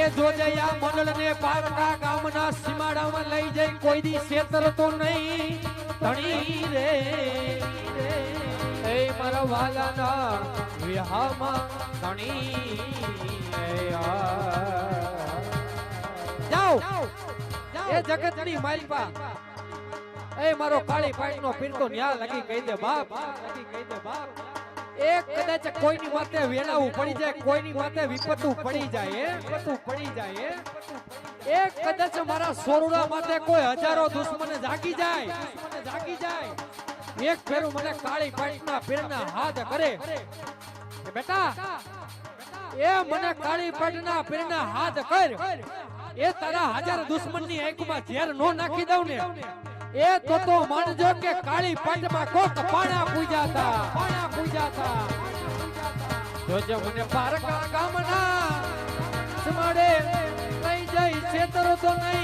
એ જોજયા મંડળ ને પારકા ગામના સીમાડામાં લઈ જઈ કોઈ દી છેતર તો નહીં ધણી રે એ મારા વાલાના વિહામાં ધણી જાઓ એ જગતની માલપા એ મારો કાળી પાટનો પીરતો ન્યા લગી કહી દે બાપ એક કદાચ કોઈની માથે વેણાવું પડી જાય કોઈની માથે વિપતું પડી જાય એક કદાચ મારા સોરુડા માથે કોઈ હજારો દુશ્મન જાગી જાય એક ફેરું મને કાળી પાટના પીરના હાથ કરે બેટા એ મને કાળી પાટના પીરના હાથ કર એ તારા હજાર દુશ્મનની આંખમાં ઝેર નો નાખી દઉં ને એ તો માનજો કે કાળી પાટમાં કોક પાણા પૂજાતા જોજો મને પારકા ગામના સમાડે લઈ જઈ છેતરો તો નહીં